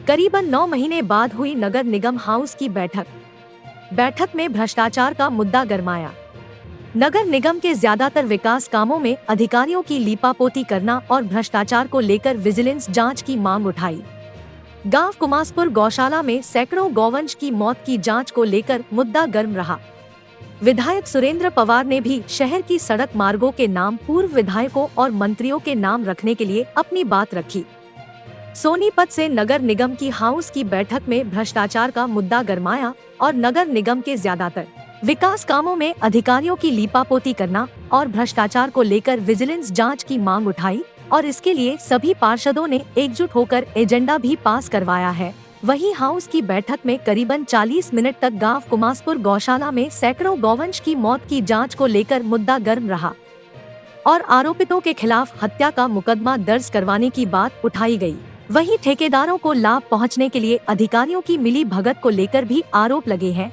करीबन 9 महीने बाद हुई नगर निगम हाउस की बैठक में भ्रष्टाचार का मुद्दा गरमाया। नगर निगम के ज्यादातर विकास कामों में अधिकारियों की लीपापोती करना और भ्रष्टाचार को लेकर विजिलेंस जांच की मांग उठाई। गांव कुमासपुर गौशाला में सैकड़ों गौवंश की मौत की जांच को लेकर मुद्दा गर्म रहा। विधायक सुरेंद्र पवार ने भी शहर की सड़क मार्गों के नाम पूर्व विधायकों और मंत्रियों के नाम रखने के लिए अपनी बात रखी। सोनीपत से नगर निगम की हाउस की बैठक में भ्रष्टाचार का मुद्दा गरमाया और नगर निगम के ज्यादातर विकास कामों में अधिकारियों की लीपापोती करना और भ्रष्टाचार को लेकर विजिलेंस जांच की मांग उठाई और इसके लिए सभी पार्षदों ने एकजुट होकर एजेंडा भी पास करवाया है। वहीं हाउस की बैठक में करीबन 40 मिनट तक गांव कुमासपुर गौशाला में सैकड़ों गौवंश की मौत की जांच को लेकर मुद्दा गर्म रहा और आरोपितों के खिलाफ हत्या का मुकदमा दर्ज करवाने की बात उठाई गई। वहीं ठेकेदारों को लाभ पहुंचने के लिए अधिकारियों की मिली भगत को लेकर भी आरोप लगे हैं।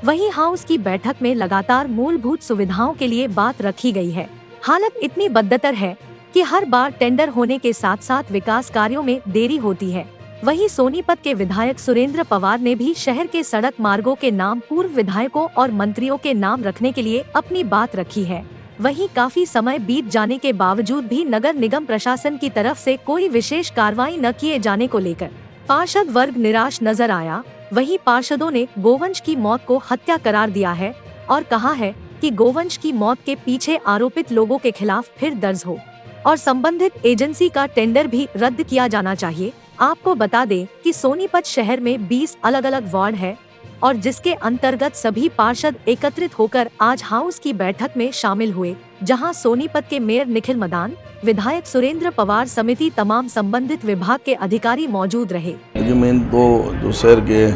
वहीं हाउस की बैठक में लगातार मूलभूत सुविधाओं के लिए बात रखी गई है। हालत इतनी बदतर है कि हर बार टेंडर होने के साथ साथ विकास कार्यों में देरी होती है। वहीं सोनीपत के विधायक सुरेंद्र पवार ने भी शहर के सड़क मार्गों के नाम पूर्व विधायकों और मंत्रियों के नाम रखने के लिए अपनी बात रखी है। वहीं काफी समय बीत जाने के बावजूद भी नगर निगम प्रशासन की तरफ से कोई विशेष कार्रवाई न किए जाने को लेकर पार्षद वर्ग निराश नजर आया। वहीं पार्षदों ने गोवंश की मौत को हत्या करार दिया है और कहा है कि गोवंश की मौत के पीछे आरोपित लोगों के खिलाफ फिर दर्ज हो और संबंधित एजेंसी का टेंडर भी रद्द किया जाना चाहिए। आपको बता दें कि सोनीपत शहर में 20 अलग अलग वार्ड है और जिसके अंतर्गत सभी पार्षद एकत्रित होकर आज हाउस की बैठक में शामिल हुए, जहां सोनीपत के मेयर निखिल मदान, विधायक सुरेंद्र पवार समिति तमाम संबंधित विभाग के अधिकारी मौजूद रहे। मेन तो जो शहर के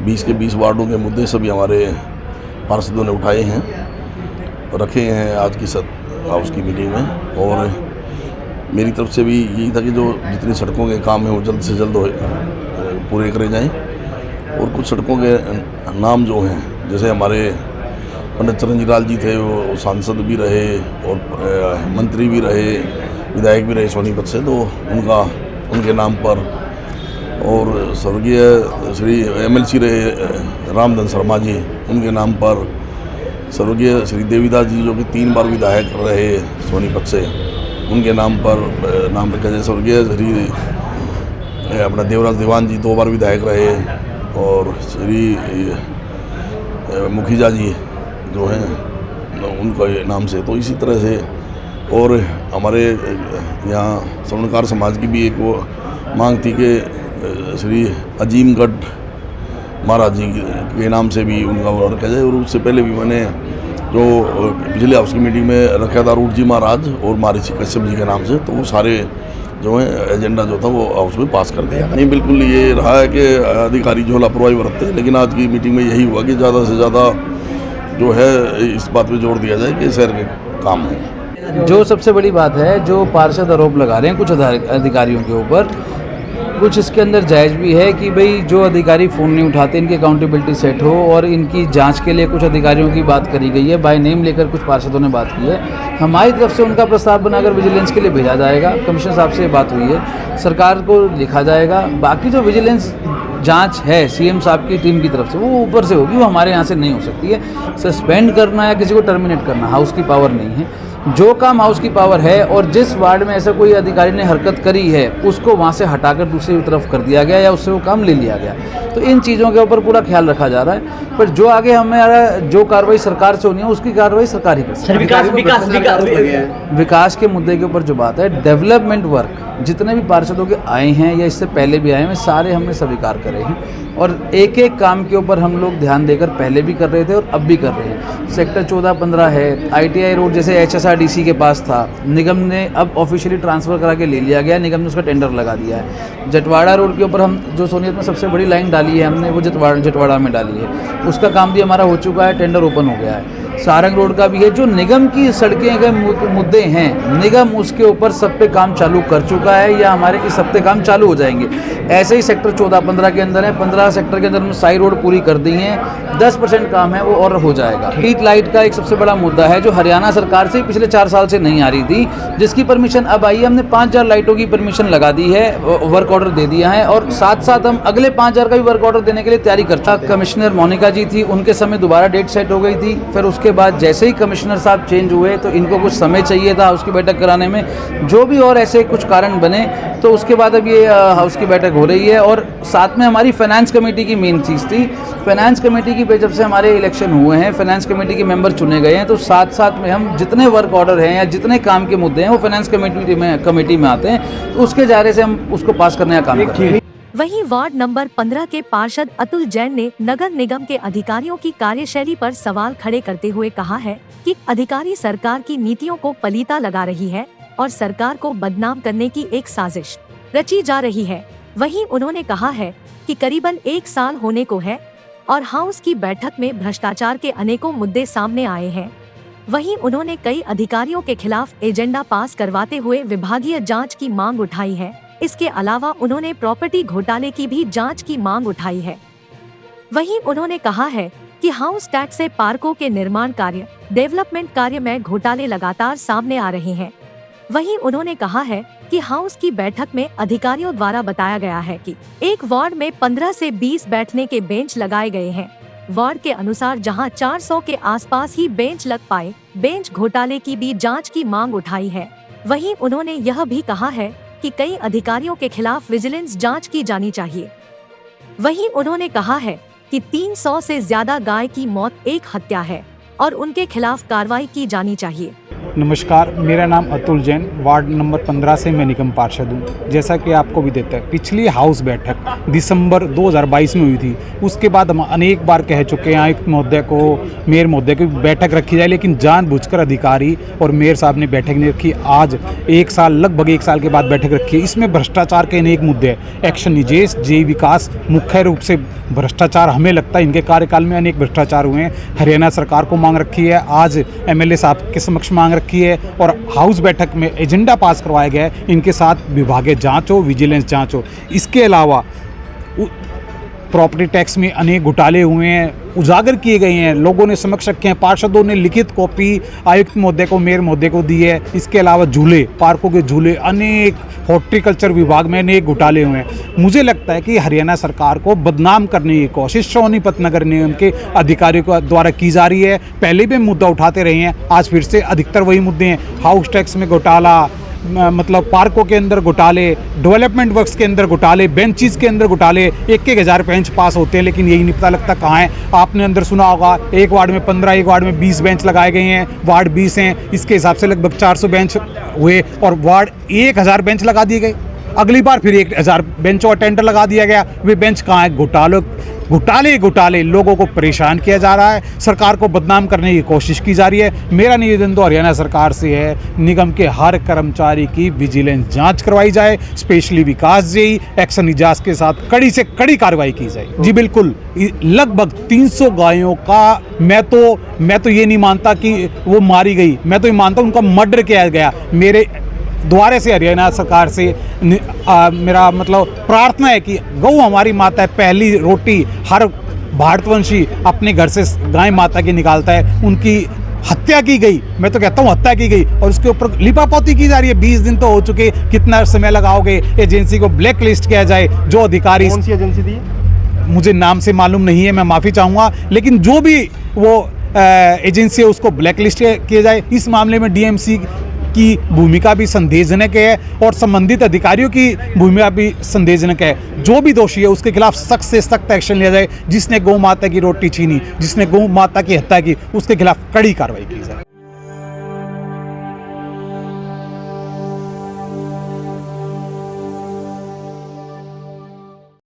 20 वार्डों के मुद्दे सभी हमारे पार्षदों ने उठाए हैं, रखे हैं आज की हाउस की मीटिंग में। और मेरी तरफ से भी यही था कि जो जितनी सड़कों के काम हैं वो जल्द से जल्द पूरे करे जाएं। और कुछ सड़कों के नाम जो हैं, जैसे हमारे पंडित चरणजीत लाल जी थे, वो सांसद भी रहे और मंत्री भी रहे, विधायक भी रहे सोनीपत से, तो उनके नाम पर। और स्वर्गीय श्री MLC रहे रामधन शर्मा जी, उनके नाम पर। स्वर्गीय श्री देवीदास जी जो कि 3 बार विधायक रहे सोनीपत से, उनके नाम पर नाम रखा जाए। स्वर्गीय श्री अपना देवराज दीवान जी 2 बार विधायक रहे और श्री मुखीजा जी जो हैं उनका नाम से। तो इसी तरह से और हमारे यहाँ स्वर्णकार समाज की भी एक वो मांग थी कि श्री अजीमगढ़ महाराज जी के नाम से भी उनका वो रखा जाए। और उससे पहले भी मैंने जो पिछले हाउस की मीटिंग में रखा था रूट जी महाराज और महर्षि कश्यप जी के नाम से, तो वो सारे जो है एजेंडा जो था वो हाउस में पास कर दिया। नहीं, बिल्कुल ये रहा है कि अधिकारी जो लापरवाही बरतते हैं, लेकिन आज की मीटिंग में यही हुआ कि ज़्यादा से ज़्यादा जो है इस बात पे जोर दिया जाए कि शहर के काम हो। जो सबसे बड़ी बात है, जो पार्षद आरोप लगा रहे हैं कुछ अधिकारियों के ऊपर, कुछ इसके अंदर जायज़ भी है कि भाई जो अधिकारी फ़ोन नहीं उठाते, इनकी अकाउंटेबिलिटी सेट हो। और इनकी जांच के लिए कुछ अधिकारियों की बात करी गई है, बाय नेम लेकर कुछ पार्षदों ने बात की है। हमारी तरफ से उनका प्रस्ताव बनाकर विजिलेंस के लिए भेजा जाएगा। कमिश्नर साहब से बात हुई है, सरकार को लिखा जाएगा। बाकी जो विजिलेंस जांच है CM साहब की टीम की तरफ से, वो ऊपर से होगी, वो हमारे यहाँ से नहीं हो सकती है। सस्पेंड करना या किसी को टर्मिनेट करना हाउस की पावर नहीं है। जो काम हाउस की पावर है और जिस वार्ड में ऐसा कोई अधिकारी ने हरकत करी है, उसको वहाँ से हटाकर दूसरी तरफ कर दिया गया या उससे वो काम ले लिया गया। तो इन चीज़ों के ऊपर पूरा ख्याल रखा जा रहा है। पर जो आगे हमारा जो कार्रवाई सरकार से होनी है, उसकी कार्रवाई सरकार ही कर सकती है। विकास के मुद्दे के ऊपर जो बात है, डेवलपमेंट वर्क जितने भी पार्षदों के आए हैं या इससे पहले भी आए हैं, सारे हमने स्वीकार करे हैं। और एक एक काम के ऊपर हम लोग ध्यान देकर पहले भी कर रहे थे और अब भी कर रहे हैं। सेक्टर 14-15 है, ITI रोड जैसे HSRDC के पास था, निगम ने अब ऑफिशियली ट्रांसफ़र करा के ले लिया गया, निगम ने उसका टेंडर लगा दिया है। जटवाड़ा रोड के ऊपर हम जो सोनीपत में सबसे बड़ी लाइन डाली है हमने, वो जटवाड़ा में डाली है, उसका काम भी हमारा हो चुका है, टेंडर ओपन हो गया है। सारंग रोड का भी है। जो निगम की सड़कें के मुद्दे हैं, निगम उसके ऊपर सब पे काम चालू कर चुका है या हमारे इस हफ्ते काम चालू हो जाएंगे। ऐसे ही सेक्टर 14-15 के अंदर है, 15 सेक्टर के अंदर में साई रोड पूरी कर दी हैं, 10% काम है वो और हो जाएगा। स्ट्रीट लाइट का एक सबसे बड़ा मुद्दा है जो हरियाणा सरकार से पिछले 4 साल से नहीं आ रही थी, जिसकी परमिशन अब आई है। हमने 5000 लाइटों की परमिशन लगा दी है, वर्क ऑर्डर दे दिया है और साथ साथ हम अगले 5000 का भी वर्क ऑर्डर देने के लिए तैयारी करते हैं। कमिश्नर मोनिका जी थी, उनके समय दोबारा डेट सेट हो गई थी, फिर उसके बाद जैसे ही कमिश्नर साहब चेंज हुए तो इनको कुछ समय चाहिए था हाउस की बैठक कराने में, जो भी और ऐसे कुछ कारण बने तो उसके बाद अब ये हाउस की बैठक हो रही है। और साथ में हमारी फाइनेंस कमेटी की मेन चीज़ थी, फाइनेंस कमेटी की जब से हमारे इलेक्शन हुए हैं, फाइनेंस कमेटी के मेंबर चुने गए हैं, तो साथ साथ में हम जितने वर्क ऑर्डर हैं या जितने काम के मुद्दे हैं वो फाइनेंस कमेटी में आते हैं, तो उसके जारे से हम उसको पास करने का काम करते हैं। वहीं वार्ड नंबर 15 के पार्षद अतुल जैन ने नगर निगम के अधिकारियों की कार्यशैली पर सवाल खड़े करते हुए कहा है कि अधिकारी सरकार की नीतियों को पलीता लगा रही है और सरकार को बदनाम करने की एक साजिश रची जा रही है। वहीं उन्होंने कहा है कि करीबन 1 साल होने को है और हाउस की बैठक में भ्रष्टाचार के अनेकों मुद्दे सामने आए हैं। वहीं उन्होंने कई अधिकारियों के खिलाफ एजेंडा पास करवाते हुए विभागीय जांच की मांग उठाई है। इसके अलावा उन्होंने प्रॉपर्टी घोटाले की भी जांच की मांग उठाई है। वहीं उन्होंने कहा है कि हाउस टैक्स से पार्कों के निर्माण कार्य, डेवलपमेंट कार्य में घोटाले लगातार सामने आ रहे हैं। वहीं उन्होंने कहा है कि हाउस की बैठक में अधिकारियों द्वारा बताया गया है कि एक वार्ड में 15 से 20 बैठने के बेंच लगाए गए हैं। वार्ड के अनुसार जहां 400 के आसपास ही बेंच लग पाए, बेंच घोटाले की भी जांच की मांग उठाई है। वहीं उन्होंने यह भी कहा है कि कई अधिकारियों के खिलाफ विजिलेंस जांच की जानी चाहिए। वहीं उन्होंने कहा है कि 300 से ज्यादा गाय की मौत एक हत्या है और उनके खिलाफ कार्रवाई की जानी चाहिए। नमस्कार, मेरा नाम अतुल जैन, वार्ड नंबर 15 से मैं निगम पार्षद हूँ। जैसा कि आपको भी देता है, पिछली हाउस बैठक दिसंबर 2022 में हुई थी। उसके बाद हम अनेक बार कह चुके हैं आयुक्त महोदय को, मेयर महोदय को बैठक रखी जाए, लेकिन जानबूझकर अधिकारी और मेयर साहब ने बैठक नहीं रखी। आज 1 साल, लगभग 1 साल के बाद बैठक रखी है। इसमें भ्रष्टाचार के अनेक मुद्दे हैं। एक्शन निजेश, जे विकास, मुख्य रूप से भ्रष्टाचार हमें लगता है इनके कार्यकाल में अनेक भ्रष्टाचार हुए हैं। हरियाणा सरकार को मांग रखी है, आज MLA साहब के समक्ष मांग रखी है और हाउस बैठक में एजेंडा पास करवाया गया है। इनके साथ विभागीय जांच हो, विजिलेंस जांच हो। इसके अलावा प्रॉपर्टी टैक्स में अनेक घोटाले हुए हैं, उजागर किए गए हैं, लोगों ने समक्ष रखे हैं। पार्षदों ने लिखित कॉपी आयुक्त महोदय को, मेयर महोदय को दी है। इसके अलावा झूले, पार्कों के झूले, अनेक हॉर्टिकल्चर विभाग में अनेक घोटाले हुए हैं। मुझे लगता है कि हरियाणा सरकार को बदनाम करने की कोशिश सोनीपत नगर निगम के अधिकारियों के द्वारा की जा रही है। पहले भी मुद्दा उठाते रहे हैं, आज फिर से अधिकतर वही मुद्दे हैं। हाउस टैक्स में घोटाला, मतलब पार्कों के अंदर घोटाले, डेवलपमेंट वर्क्स के अंदर घोटाले, बेंचेस के अंदर घोटाले। 1-1 बेंच पास होते हैं, लेकिन यही नहीं पता लगता कहाँ है। आपने अंदर सुना होगा, एक वार्ड में 15, एक वार्ड में 20 बेंच लगाए गए हैं। वार्ड 20 हैं, इसके हिसाब से लगभग 400 बेंच हुए और वार्ड 1000 बेंच लगा दिए गए। अगली बार फिर 1000 बेंच और टेंडर लगा दिया गया। वे बेंच कहाँ है? घोटाले लोगों को परेशान किया जा रहा है, सरकार को बदनाम करने की कोशिश की जा रही है। मेरा निवेदन तो हरियाणा सरकार से है, निगम के हर कर्मचारी की विजिलेंस जांच करवाई जाए, स्पेशली विकास जेई, एक्शन निजास के साथ कड़ी से कड़ी कार्रवाई की जाए। जी बिल्कुल, लगभग 300 गायों का मैं तो ये नहीं मानता कि वो मारी गई, मैं तो ये मानता हूँ उनका मर्डर किया गया। मेरे द्वारे से हरियाणा सरकार से मेरा मतलब प्रार्थना है कि गौ हमारी माता है, पहली रोटी हर भारतवंशी अपने घर से गाय माता की निकालता है। उनकी हत्या की गई, मैं तो कहता हूँ हत्या की गई और उसके ऊपर लिपापोती की जा रही है। 20 दिन तो हो चुके, कितना समय लगाओगे? एजेंसी को ब्लैक लिस्ट किया जाए। जो अधिकारी, कौन सी एजेंसी थी? मुझे नाम से मालूम नहीं है, मैं माफ़ी चाहूँगा, लेकिन जो भी वो एजेंसी है उसको ब्लैक लिस्ट किया जाए। इस मामले में DMC की भूमिका भी संदेहजनक है और संबंधित अधिकारियों की भूमिका भी संदेहजनक है। जो भी दोषी है उसके खिलाफ सख्त से सख्त एक्शन लिया जाए। जिसने गौ माता की रोटी छीनी, जिसने गौ माता की हत्या की, उसके खिलाफ कड़ी कार्रवाई की जाए।